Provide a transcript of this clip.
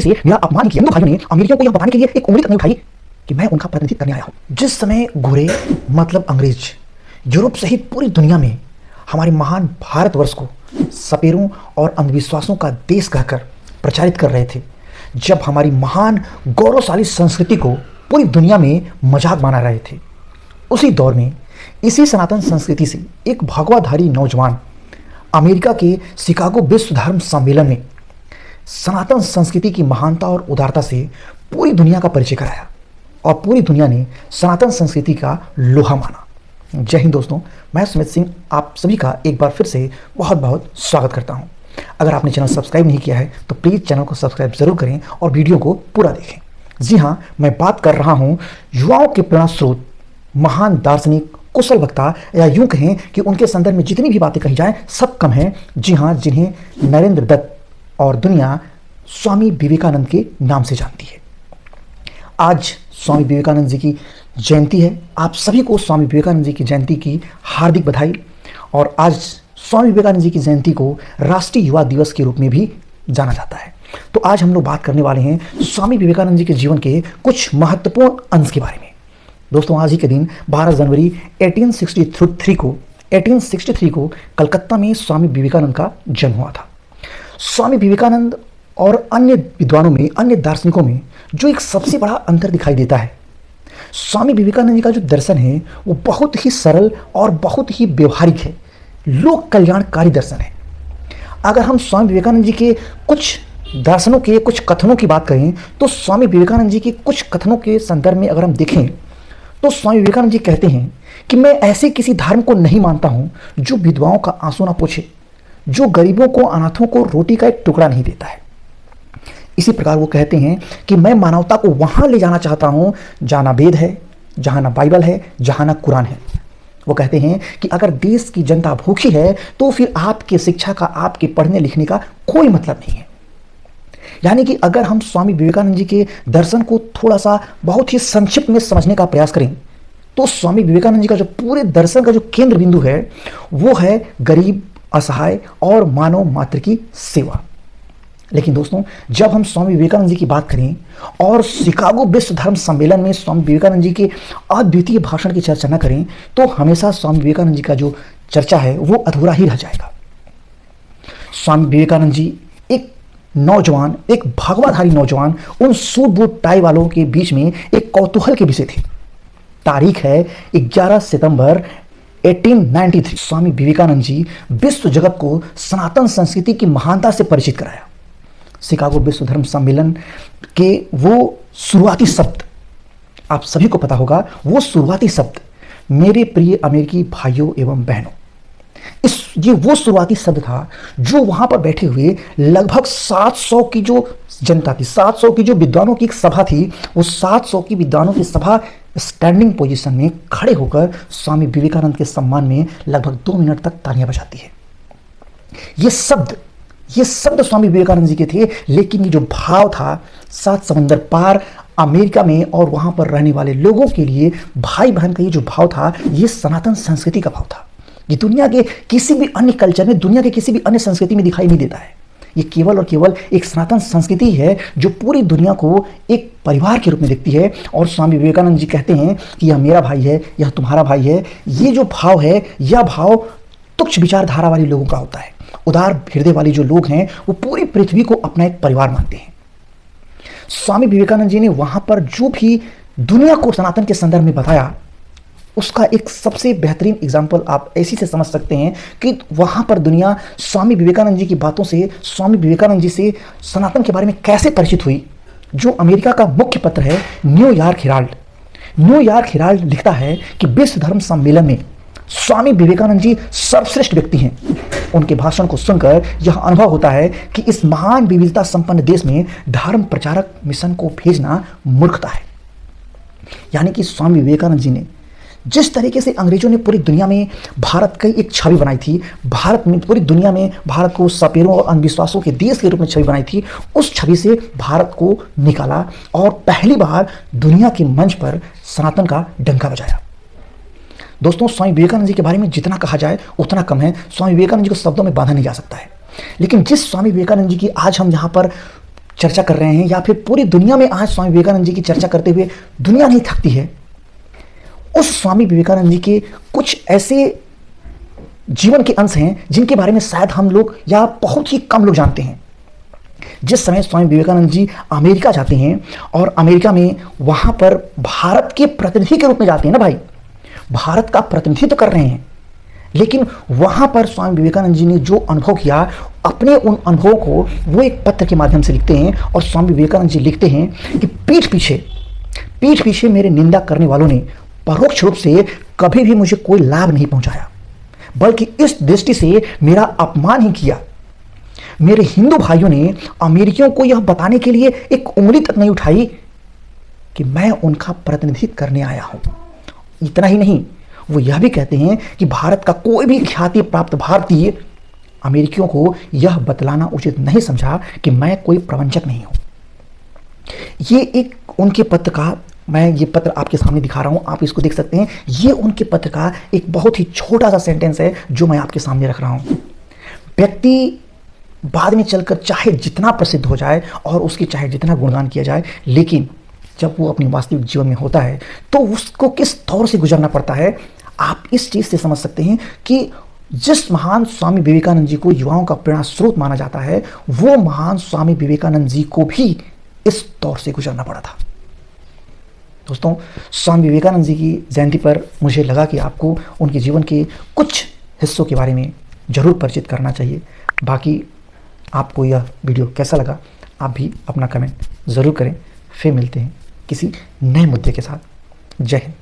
से मेरा अपमान किया। भाइयों ने अमेरिकियों को यह बताने के लिए एक उंगली तक नहीं उठाई कि मैं उनका प्रतिनिधित्व करने आया हूं। जिस समय गोरे मतलब अंग्रेज यूरोप सहित पूरी दुनिया में हमारे महान भारतवर्ष को सपेरों और अंधविश्वासों का देश कहकर प्रचारित कर रहे थे, जब हमारी महान गौरवशाली संस्कृति को पूरी दुनिया में मजाक बना रहे थे, उसी दौर में इसी सनातन संस्कृति से एक भगवाधारी नौजवान अमेरिका के शिकागो विश्व धर्म सम्मेलन में सनातन संस्कृति की महानता और उदारता से पूरी दुनिया का परिचय कराया और पूरी दुनिया ने सनातन संस्कृति का लोहा माना। जय हिंद दोस्तों, मैं सुमित सिंह आप सभी का एक बार फिर से बहुत बहुत स्वागत करता हूं। अगर आपने चैनल सब्सक्राइब नहीं किया है तो प्लीज़ चैनल को सब्सक्राइब जरूर करें और वीडियो को पूरा देखें। जी हाँ, मैं बात कर रहा हूं युवाओं के प्रेरणा स्रोत, महान दार्शनिक, कुशल वक्ता, या यूं कहें कि उनके संदर्भ में जितनी भी बातें कही जाएं सब कम हैं। जी हाँ, जिन्हें नरेंद्र दत्त और दुनिया स्वामी विवेकानंद के नाम से जानती है। आज स्वामी विवेकानंद जी की जयंती है। आप सभी को स्वामी विवेकानंद जी की जयंती की हार्दिक बधाई। और आज स्वामी विवेकानंद जी की जयंती को राष्ट्रीय युवा दिवस के रूप में भी जाना जाता है। तो आज हम लोग बात करने वाले हैं स्वामी विवेकानंद जी के जीवन के कुछ महत्वपूर्ण अंश के बारे में। दोस्तों, आज ही के दिन 12 जनवरी 1863 को कलकत्ता में स्वामी विवेकानंद का जन्म हुआ था। स्वामी विवेकानंद और अन्य विद्वानों में, अन्य दार्शनिकों में जो एक सबसे बड़ा अंतर दिखाई देता है, स्वामी विवेकानंद जी का जो दर्शन है वो बहुत ही सरल और बहुत ही व्यवहारिक है, लोक कल्याणकारी दर्शन है। अगर हम स्वामी विवेकानंद जी के कुछ दर्शनों के कुछ कथनों की बात करें तो स्वामी विवेकानंद जी के कुछ कथनों के संदर्भ में अगर हम देखें तो स्वामी विवेकानंद जी कहते हैं कि मैं ऐसे किसी धर्म को नहीं मानता हूं जो विधवाओं का आंसू ना पोछे, जो गरीबों को, अनाथों को रोटी का एक टुकड़ा नहीं देता है। इसी प्रकार वो कहते हैं कि मैं मानवता को वहां ले जाना चाहता हूं जहां ना वेद है, जहां ना बाइबल है, जहां ना कुरान है। वो कहते हैं कि अगर देश की जनता भूखी है तो फिर आपके शिक्षा का, आपके पढ़ने लिखने का कोई मतलब नहीं है। यानी कि अगर हम स्वामी विवेकानंद जी के दर्शन को थोड़ा सा बहुत ही संक्षिप्त में समझने का प्रयास करें तो स्वामी विवेकानंद जी का जो पूरे दर्शन का जो केंद्र बिंदु है वो है गरीब, असहाय और मानव मात्र की सेवा। लेकिन दोस्तों, जब हम स्वामी विवेकानंद जी की बात करें और शिकागो विश्व धर्म सम्मेलन में स्वामी विवेकानंद जी के अद्वितीय भाषण की चर्चा न करें तो हमेशा स्वामी विवेकानंद जी का जो चर्चा है वो अधूरा ही रह जाएगा। स्वामी विवेकानंद जी एक नौजवान, एक भगवाधारी नौजवान, उन सूट बूट टाई वालों के बीच में एक कौतूहल के विषय थे। तारीख है 11 सितंबर 1893। स्वामी विवेकानंद जी विश्व जगत को सनातन संस्कृति की महानता से परिचित कराया। शिकागो विश्व धर्म सम्मेलन के वो शुरुआती शब्द, आप सभी को पता होगा, वो शुरुआती शब्द मेरे प्रिय अमेरिकी भाइयों एवं बहनों, ये वो शुरुआती शब्द था जो वहां पर बैठे हुए लगभग 700 की जो जनता थी, 700 की जो विद्वानों की एक सभा थी, वो 700 की विद्वानों की सभा स्टैंडिंग पोजीशन में खड़े होकर स्वामी विवेकानंद के सम्मान में लगभग 2 मिनट तक तालियां बजाती है। ये शब्द स्वामी विवेकानंद जी के थे, लेकिन ये जो भाव था 7 समंदर पार अमेरिका में और वहां पर रहने वाले लोगों के लिए भाई बहन का ये जो भाव था, ये सनातन संस्कृति का भाव था। ये दुनिया के किसी भी अन्य कल्चर में, दुनिया के किसी भी अन्य संस्कृति में दिखाई नहीं देता है। ये केवल और केवल एक सनातन संस्कृति है जो पूरी दुनिया को एक परिवार के रूप में देखती है। और स्वामी विवेकानंद जी कहते हैं कि यह मेरा भाई है, यह तुम्हारा भाई है। ये जो भाव है, यह भाव तुच्छ विचारधारा वाले लोगों का होता है। उदार हृदय वाले जो लोग हैं वो पूरी पृथ्वी को अपना एक परिवार मानते हैं। स्वामी विवेकानंद जी ने वहां पर जो भी दुनिया को सनातन के संदर्भ में बताया, उसका एक सबसे बेहतरीन एग्जाम्पल आप ऐसी से समझ सकते हैं कि वहां पर दुनिया स्वामी विवेकानंद जी की बातों से, स्वामी विवेकानंद जी से सनातन के बारे में कैसे परिचित हुई। जो अमेरिका का मुख्य पत्र है न्यूयॉर्क हेराल्ड लिखता है कि विश्व धर्म सम्मेलन में स्वामी विवेकानंद जी सर्वश्रेष्ठ व्यक्ति हैं। उनके भाषण को सुनकर यह अनुभव होता है कि इस महान विविधता संपन्न देश में धर्म प्रचारक मिशन को भेजना मूर्खता है। यानी कि स्वामी विवेकानंद जी ने जिस तरीके से अंग्रेजों ने पूरी दुनिया में भारत की एक छवि बनाई थी, भारत में पूरी दुनिया में भारत को सपेरों और अंधविश्वासों के देश के रूप में छवि बनाई थी, उस छवि से भारत को निकाला और पहली बार दुनिया के मंच पर सनातन का डंका बजाया। दोस्तों, स्वामी विवेकानंद जी के बारे में जितना कहा जाए उतना कम है। स्वामी विवेकानंद जी को शब्दों में बांधा नहीं जा सकता है। लेकिन जिस स्वामी विवेकानंद जी की आज हम यहाँ पर चर्चा कर रहे हैं या फिर पूरी दुनिया में आज स्वामी विवेकानंद जी की चर्चा करते हुए दुनिया नहीं थकती है, उस स्वामी विवेकानंद जी के कुछ ऐसे जीवन के अंश हैं जिनके बारे में शायद हम लोग या बहुत ही कम लोग जानते हैं। जिस समय स्वामी विवेकानंद जी अमेरिका जाते हैं और अमेरिका में वहां पर भारत के प्रतिनिधि के रूप में जाते हैं ना भाई, भारत का प्रतिनिधित्व कर रहे हैं, लेकिन वहां पर स्वामी विवेकानंद जी ने जो अनुभव किया, अपने उन अनुभवों को वो एक पत्र के माध्यम से लिखते हैं और स्वामी विवेकानंद जी लिखते हैं कि पीठ पीछे मेरे निंदा करने वालों ने परोक्ष रूप से कभी भी मुझे कोई लाभ नहीं पहुंचाया, बल्कि इस दृष्टि से मेरा अपमान ही किया। मेरे हिंदू भाइयों ने अमेरिकियों को यह बताने के लिए एक उंगली तक नहीं उठाई कि मैं उनका प्रतिनिधित्व करने आया हूं। इतना ही नहीं, वो यह भी कहते हैं कि भारत का कोई भी ख्याति प्राप्त भारतीय अमेरिकियों को यह बतलाना उचित नहीं समझा कि मैं कोई प्रवंचक नहीं हूं। ये एक उनके पत्र का, मैं ये पत्र आपके सामने दिखा रहा हूं, आप इसको देख सकते हैं। ये उनके पत्र का एक बहुत ही छोटा सा सेंटेंस है जो मैं आपके सामने रख रहा हूं। व्यक्ति बाद में चलकर चाहे जितना प्रसिद्ध हो जाए और उसकी चाहे जितना गुणगान किया जाए, लेकिन जब वो अपनी वास्तविक जीवन में होता है तो उसको किस दौर से गुजरना पड़ता है, आप इस चीज से समझ सकते हैं कि जिस महान स्वामी विवेकानंद जी को युवाओं का प्रेरणा स्रोत माना जाता है, वो महान स्वामी विवेकानंद जी को भी इस दौर से गुजरना पड़ा था। दोस्तों, स्वामी विवेकानंद जी की जयंती पर मुझे लगा कि आपको उनके जीवन के कुछ हिस्सों के बारे में जरूर परिचित करना चाहिए। बाकी आपको यह वीडियो कैसा लगा, आप भी अपना कमेंट ज़रूर करें। फिर मिलते हैं किसी नए मुद्दे के साथ। जय हिंद।